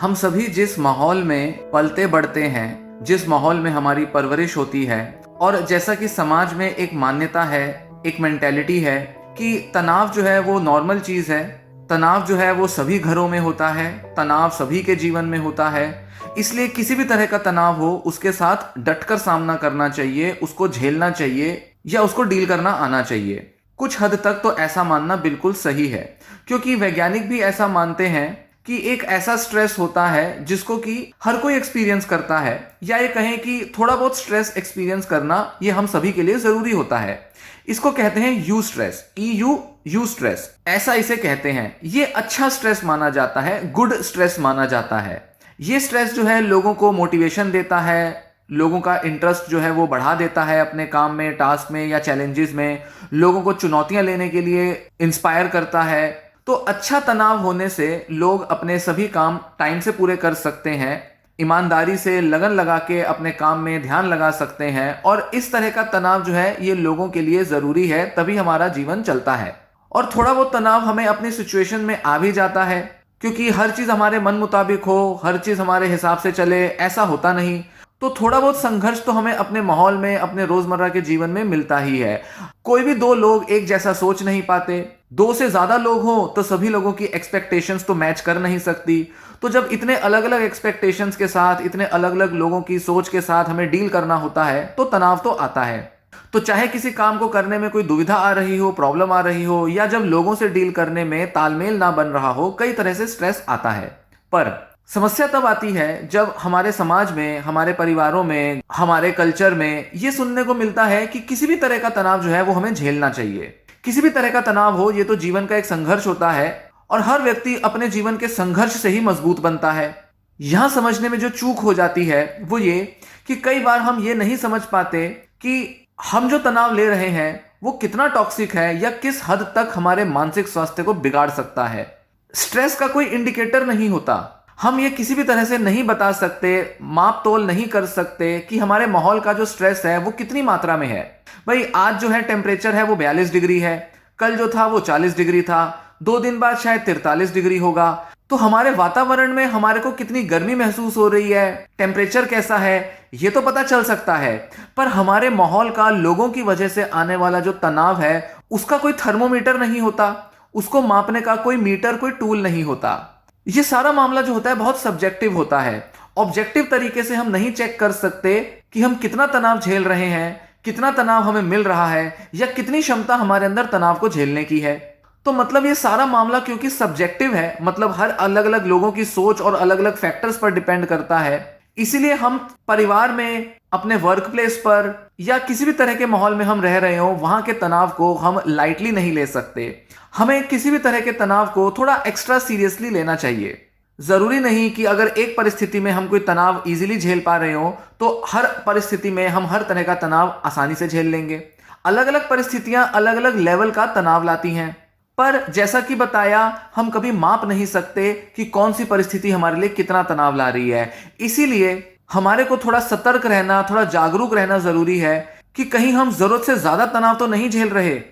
हम सभी जिस माहौल में पलते बढ़ते हैं, जिस माहौल में हमारी परवरिश होती है, और जैसा कि समाज में एक मान्यता है, एक मेंटेलिटी है कि तनाव जो है वो नॉर्मल चीज़ है। तनाव जो है वो सभी घरों में होता है, तनाव सभी के जीवन में होता है। इसलिए किसी भी तरह का तनाव हो, उसके साथ डटकर सामना करना चाहिए, उसको झेलना चाहिए या उसको डील करना आना चाहिए। कुछ हद तक तो ऐसा मानना बिल्कुल सही है, क्योंकि वैज्ञानिक भी ऐसा मानते हैं कि एक ऐसा स्ट्रेस होता है जिसको कि हर कोई एक्सपीरियंस करता है, या ये कहें कि थोड़ा बहुत स्ट्रेस एक्सपीरियंस करना ये हम सभी के लिए जरूरी होता है। इसको कहते हैं यू स्ट्रेस, यू स्ट्रेस, ऐसा इसे कहते हैं। ये अच्छा स्ट्रेस माना जाता है, गुड स्ट्रेस माना जाता है। ये स्ट्रेस जो है लोगों को मोटिवेशन देता है, लोगों का इंटरेस्ट जो है वो बढ़ा देता है अपने काम में, टास्क में या चैलेंजेस में, लोगों को चुनौतियां लेने के लिए इंस्पायर करता है। तो अच्छा तनाव होने से लोग अपने सभी काम टाइम से पूरे कर सकते हैं, ईमानदारी से लगन लगा के अपने काम में ध्यान लगा सकते हैं, और इस तरह का तनाव जो है ये लोगों के लिए ज़रूरी है, तभी हमारा जीवन चलता है। और थोड़ा बहुत तनाव हमें अपनी सिचुएशन में आ भी जाता है, क्योंकि हर चीज़ हमारे मन मुताबिक हो, हर चीज़ हमारे हिसाब से चले, ऐसा होता नहीं। तो थोड़ा बहुत संघर्ष तो हमें अपने माहौल में, अपने रोजमर्रा के जीवन में मिलता ही है। कोई भी दो लोग एक जैसा सोच नहीं पाते, दो से ज्यादा लोग हो तो सभी लोगों की एक्सपेक्टेशंस तो मैच कर नहीं सकती। तो जब इतने अलग अलग एक्सपेक्टेशंस के साथ, इतने अलग अलग लोगों की सोच के साथ हमें डील करना होता है, तो तनाव तो आता है। तो चाहे किसी काम को करने में कोई दुविधा आ रही हो, प्रॉब्लम आ रही हो, या जब लोगों से डील करने में तालमेल ना बन रहा हो, कई तरह से स्ट्रेस आता है। पर समस्या तब आती है जब हमारे समाज में, हमारे परिवारों में, हमारे कल्चर में ये सुनने को मिलता है कि किसी भी तरह का तनाव जो है वो हमें झेलना चाहिए। किसी भी तरह का तनाव हो, ये तो जीवन का एक संघर्ष होता है, और हर व्यक्ति अपने जीवन के संघर्ष से ही मजबूत बनता है। यहां समझने में जो चूक हो जाती है वो ये कि कई बार हम ये नहीं समझ पाते कि हम जो तनाव ले रहे हैं वो कितना टॉक्सिक है, या किस हद तक हमारे मानसिक स्वास्थ्य को बिगाड़ सकता है। स्ट्रेस का कोई इंडिकेटर नहीं होता। हम ये किसी भी तरह से नहीं बता सकते, माप तोल नहीं कर सकते कि हमारे माहौल का जो स्ट्रेस है वो कितनी मात्रा में है। भाई आज जो है टेम्परेचर है वो 42 डिग्री है, कल जो था वो 40 डिग्री था, 2 दिन बाद शायद 43 डिग्री होगा। तो हमारे वातावरण में हमारे को कितनी गर्मी महसूस हो रही है, टेम्परेचर कैसा है, ये तो पता चल सकता है। पर हमारे माहौल का, लोगों की वजह से आने वाला जो तनाव है, उसका कोई थर्मोमीटर नहीं होता, उसको मापने का कोई मीटर, कोई टूल नहीं होता। ये सारा मामला जो होता है बहुत सब्जेक्टिव होता है। ऑब्जेक्टिव तरीके से हम नहीं चेक कर सकते कि हम कितना तनाव झेल रहे हैं, कितना तनाव हमें मिल रहा है, या कितनी क्षमता हमारे अंदर तनाव को झेलने की है। तो मतलब ये सारा मामला क्योंकि सब्जेक्टिव है, मतलब हर अलग अलग लोगों की सोच और अलग अलग फैक्टर्स पर डिपेंड करता है। इसीलिए हम परिवार में, अपने वर्क प्लेस पर, या किसी भी तरह के माहौल में हम रह रहे हो, वहां के तनाव को हम लाइटली नहीं ले सकते। हमें किसी भी तरह के तनाव को थोड़ा एक्स्ट्रा सीरियसली लेना चाहिए। जरूरी नहीं कि अगर एक परिस्थिति में हम कोई तनाव इजीली झेल पा रहे हो तो हर परिस्थिति में हम हर तरह का तनाव आसानी से झेल लेंगे। अलग अलग परिस्थितियां अलग अलग लेवल का तनाव लाती हैं, पर जैसा कि बताया, हम कभी माप नहीं सकते कि कौन सी परिस्थिति हमारे लिए कितना तनाव ला रही है। इसीलिए हमारे को थोड़ा सतर्क रहना, थोड़ा जागरूक रहना जरूरी है कि कहीं हम जरूरत से ज्यादा तनाव तो नहीं झेल रहे।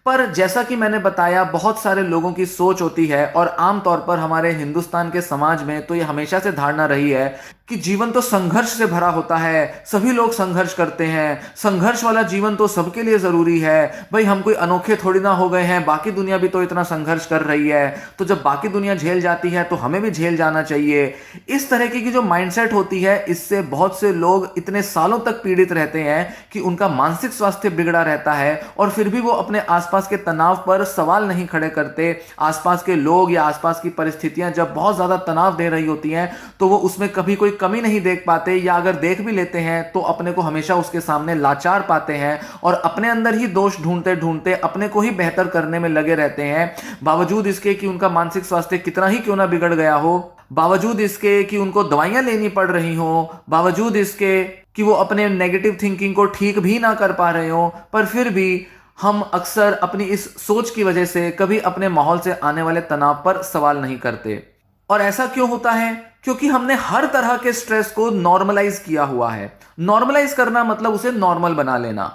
पर जैसा कि मैंने बताया, बहुत सारे लोगों की सोच होती है, और आमतौर पर हमारे हिंदुस्तान के समाज में तो ये हमेशा से धारणा रही है कि जीवन तो संघर्ष से भरा होता है, सभी लोग संघर्ष करते हैं, संघर्ष वाला जीवन तो सबके लिए जरूरी है। भाई हम कोई अनोखे थोड़ी ना हो गए हैं, बाकी दुनिया भी तो इतना संघर्ष कर रही है, तो जब बाकी दुनिया झेल जाती है तो हमें भी झेल जाना चाहिए। इस तरह की जो माइंडसेट होती है, इससे बहुत से लोग इतने सालों तक पीड़ित रहते हैं कि उनका मानसिक स्वास्थ्य बिगड़ा रहता है, और फिर भी वो अपने आसपास के तनाव पर सवाल नहीं खड़े करते। आसपास के लोग या आसपास की परिस्थितियां जब बहुत ज्यादा तनाव दे रही होती हैं तो वो उसमें कभी कोई कमी नहीं देख पाते, या अगर देख भी लेते हैं तो अपने को हमेशा उसके सामने लाचार पाते हैं, और अपने अंदर ही दोष ढूंढते ढूंढते अपने को ही बेहतर करने में लगे रहते हैं। बावजूद इसके कि उनका मानसिक स्वास्थ्य कितना ही क्यों ना बिगड़ गया हो, बावजूद इसके कि उनको दवाइयां लेनी पड़ रही हो, बावजूद इसके कि वो अपने नेगेटिव थिंकिंग को ठीक भी ना कर पा रहे हो, पर फिर भी हम अक्सर अपनी इस सोच की वजह से कभी अपने माहौल से आने वाले तनाव पर सवाल नहीं करते। और ऐसा क्यों होता है? क्योंकि हमने हर तरह के स्ट्रेस को नॉर्मलाइज किया हुआ है। नॉर्मलाइज करना मतलब उसे नॉर्मल बना लेना।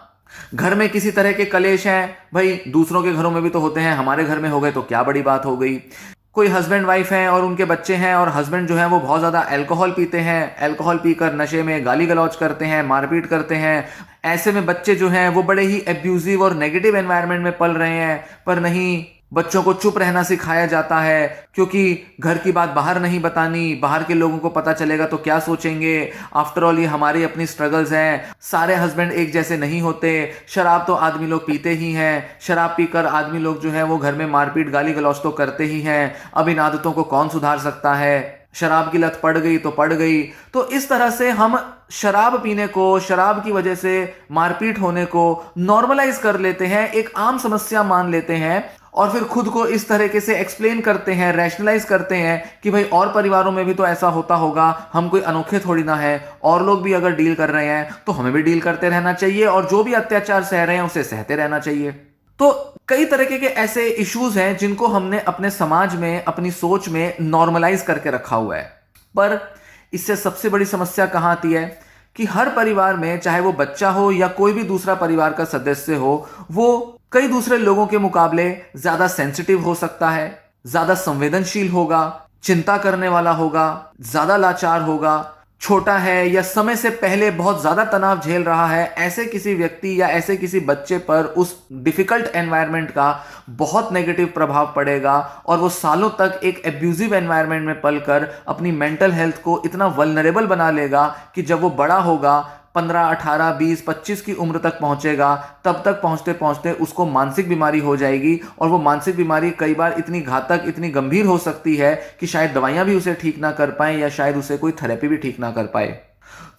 घर में किसी तरह के कलेश हैं, भाई दूसरों के घरों में भी तो होते हैं, हमारे घर में हो गए तो क्या बड़ी बात हो गई। कोई हस्बैंड वाइफ हैं और उनके बच्चे हैं और हस्बैंड जो है वो बहुत ज़्यादा अल्कोहल पीते हैं, अल्कोहल पीकर नशे में गाली गलौज करते हैं, मारपीट करते हैं। ऐसे में बच्चे जो हैं वो बड़े ही एब्यूजिव और नेगेटिव एनवायरनमेंट में पल रहे हैं। पर नहीं, बच्चों को चुप रहना सिखाया जाता है, क्योंकि घर की बात बाहर नहीं बतानी, बाहर के लोगों को पता चलेगा तो क्या सोचेंगे। आफ्टर ऑल ये हमारी अपनी स्ट्रगल्स हैं, सारे हस्बैंड एक जैसे नहीं होते। शराब तो आदमी लोग पीते ही हैं, शराब पीकर आदमी लोग जो है वो घर में मारपीट गाली गलौज तो करते ही हैं। अब इन आदतों को कौन सुधार सकता है? शराब की लत पड़ गई तो पड़ गई। तो इस तरह से हम शराब पीने को, शराब की वजह से मारपीट होने को नॉर्मलाइज कर लेते हैं, एक आम समस्या मान लेते हैं और फिर खुद को इस तरीके से एक्सप्लेन करते हैं, रैशनलाइज करते हैं कि भाई और परिवारों में भी तो ऐसा होता होगा, हम कोई अनोखे थोड़ी ना है, और लोग भी अगर डील कर रहे हैं तो हमें भी डील करते रहना चाहिए और जो भी अत्याचार सह रहे हैं उसे सहते रहना चाहिए। तो कई तरीके के ऐसे इश्यूज हैं जिनको हमने अपने समाज में, अपनी सोच में नॉर्मलाइज करके रखा हुआ है। पर इससे सबसे बड़ी समस्या कहां आती है कि हर परिवार में, चाहे वो बच्चा हो या कोई भी दूसरा परिवार का सदस्य हो, वो कई दूसरे लोगों के मुकाबले ज्यादा सेंसिटिव हो सकता है, ज्यादा संवेदनशील होगा, चिंता करने वाला होगा, ज्यादा लाचार होगा, छोटा है या समय से पहले बहुत ज्यादा तनाव झेल रहा है। ऐसे किसी व्यक्ति या ऐसे किसी बच्चे पर उस डिफिकल्ट एनवायरनमेंट का बहुत नेगेटिव प्रभाव पड़ेगा और वो सालों तक एक एब्यूजिव एनवायरनमेंट में पलकर अपनी मेंटल हेल्थ को इतना वल्नरेबल बना लेगा कि जब वो बड़ा होगा, 15, 18, 20, 25 की उम्र तक पहुंचेगा, तब तक पहुंचते पहुंचते उसको मानसिक बीमारी हो जाएगी। और वो मानसिक बीमारी कई बार इतनी घातक, इतनी गंभीर हो सकती है कि शायद दवाइयां भी उसे ठीक ना कर पाए या शायद उसे कोई थेरेपी भी ठीक ना कर पाए।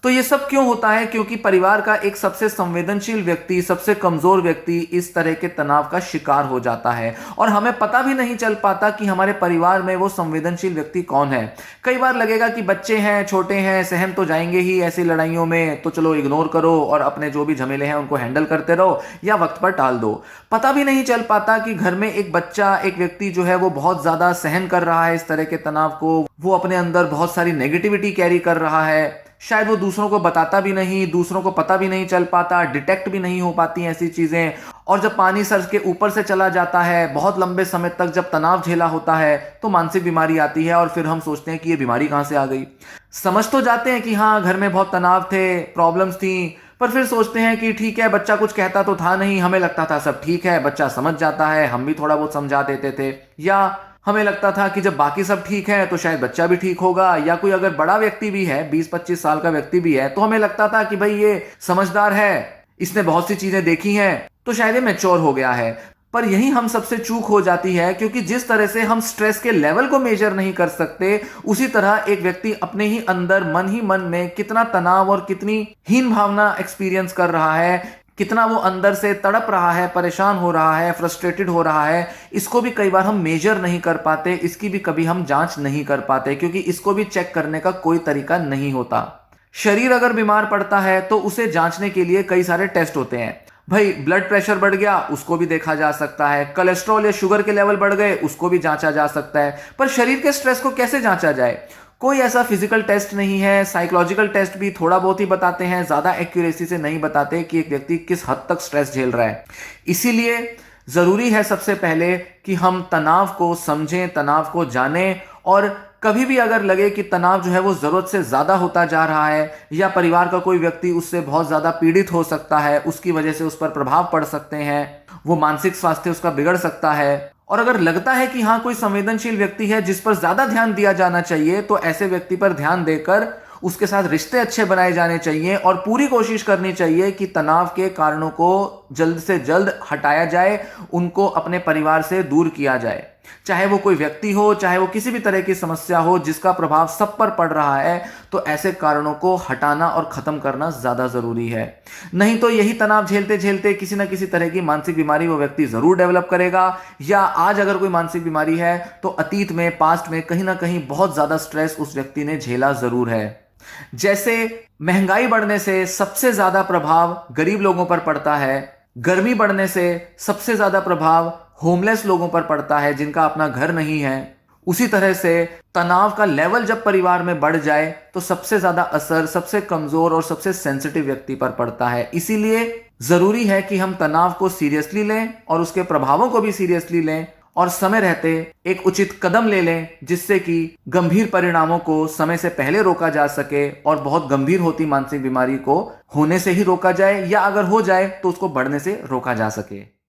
तो ये सब क्यों होता है? क्योंकि परिवार का एक सबसे संवेदनशील व्यक्ति, सबसे कमजोर व्यक्ति इस तरह के तनाव का शिकार हो जाता है और हमें पता भी नहीं चल पाता कि हमारे परिवार में वो संवेदनशील व्यक्ति कौन है। कई बार लगेगा कि बच्चे हैं, छोटे हैं, सहम तो जाएंगे ही ऐसी लड़ाइयों में, तो चलो इग्नोर करो और अपने जो भी झमेले हैं उनको हैंडल करते रहो या वक्त पर टाल दो। पता भी नहीं चल पाता कि घर में एक बच्चा, एक व्यक्ति जो है वो बहुत ज्यादा सहन कर रहा है इस तरह के तनाव को, वो अपने अंदर बहुत सारी नेगेटिविटी कैरी कर रहा है। शायद वो दूसरों को बताता भी नहीं, दूसरों को पता भी नहीं चल पाता, डिटेक्ट भी नहीं हो पाती ऐसी चीजें। और जब पानी सर के ऊपर से चला जाता है, बहुत लंबे समय तक जब तनाव झेला होता है, तो मानसिक बीमारी आती है और फिर हम सोचते हैं कि ये बीमारी कहां से आ गई। समझ तो जाते हैं कि हाँ, घर में बहुत तनाव थे, प्रॉब्लम्स थी, पर फिर सोचते हैं कि ठीक है, बच्चा कुछ कहता तो था नहीं, हमें लगता था सब ठीक है, बच्चा समझ जाता है, हम भी थोड़ा बहुत समझा देते थे, या हमें लगता था कि जब बाकी सब ठीक है तो शायद बच्चा भी ठीक होगा, या कोई अगर बड़ा व्यक्ति भी है, 20-25 साल का व्यक्ति भी है, तो हमें लगता था कि भाई ये समझदार है, इसने बहुत सी चीजें देखी हैं, तो शायद ये मैच्योर हो गया है। पर यही हम सबसे चूक हो जाती है, क्योंकि जिस तरह से हम स्ट्रेस के लेवल को मेजर नहीं कर सकते, उसी तरह एक व्यक्ति अपने ही अंदर, मन ही मन में कितना तनाव और कितनी हीन भावना एक्सपीरियंस कर रहा है, कितना वो अंदर से तड़प रहा है, परेशान हो रहा है, फ्रस्ट्रेटेड हो रहा है, इसको भी कई बार हम मेजर नहीं कर पाते, इसकी भी कभी हम जांच नहीं कर पाते, क्योंकि इसको भी चेक करने का कोई तरीका नहीं होता। शरीर अगर बीमार पड़ता है तो उसे जांचने के लिए कई सारे टेस्ट होते हैं। भाई ब्लड प्रेशर बढ़ गया, उसको भी देखा जा सकता है, कोलेस्ट्रॉल या शुगर के लेवल बढ़ गए, उसको भी जांचा जा सकता है। पर शरीर के स्ट्रेस को कैसे जांचा जाए? कोई ऐसा फिजिकल टेस्ट नहीं है। साइकोलॉजिकल टेस्ट भी थोड़ा बहुत ही बताते हैं, ज्यादा एक्यूरेसी से नहीं बताते कि एक व्यक्ति किस हद तक स्ट्रेस झेल रहा है। इसीलिए जरूरी है सबसे पहले कि हम तनाव को समझें, तनाव को जानें, और कभी भी अगर लगे कि तनाव जो है वो जरूरत से ज्यादा होता जा रहा है, या परिवार का कोई व्यक्ति उससे बहुत ज्यादा पीड़ित हो सकता है, उसकी वजह से उस पर प्रभाव पड़ सकते हैं, वो मानसिक स्वास्थ्य उसका बिगड़ सकता है, और अगर लगता है कि हाँ, कोई संवेदनशील व्यक्ति है जिस पर ज्यादा ध्यान दिया जाना चाहिए, तो ऐसे व्यक्ति पर ध्यान देकर उसके साथ रिश्ते अच्छे बनाए जाने चाहिए और पूरी कोशिश करनी चाहिए कि तनाव के कारणों को जल्द से जल्द हटाया जाए, उनको अपने परिवार से दूर किया जाए। चाहे वो कोई व्यक्ति हो, चाहे वो किसी भी तरह की समस्या हो जिसका प्रभाव सब पर पड़ रहा है, तो ऐसे कारणों को हटाना और खत्म करना ज्यादा जरूरी है। नहीं तो यही तनाव झेलते झेलते किसी ना किसी तरह की मानसिक बीमारी वो व्यक्ति जरूर डेवलप करेगा, या आज अगर कोई मानसिक बीमारी है तो अतीत में, पास्ट में कहीं ना कहीं बहुत ज्यादा स्ट्रेस उस व्यक्ति ने झेला जरूर है। जैसे महंगाई बढ़ने से सबसे ज्यादा प्रभाव गरीब लोगों पर पड़ता है, गर्मी बढ़ने से सबसे ज्यादा प्रभाव होमलेस लोगों पर पड़ता है जिनका अपना घर नहीं है, उसी तरह से तनाव का लेवल जब परिवार में बढ़ जाए तो सबसे ज्यादा असर सबसे कमजोर और सबसे सेंसिटिव व्यक्ति पर पड़ता है। इसीलिए जरूरी है कि हम तनाव को सीरियसली लें और उसके प्रभावों को भी सीरियसली लें, और समय रहते एक उचित कदम ले लें, जिससे कि गंभीर परिणामों को समय से पहले रोका जा सके और बहुत गंभीर होती मानसिक बीमारी को होने से ही रोका जाए, या अगर हो जाए तो उसको बढ़ने से रोका जा सके।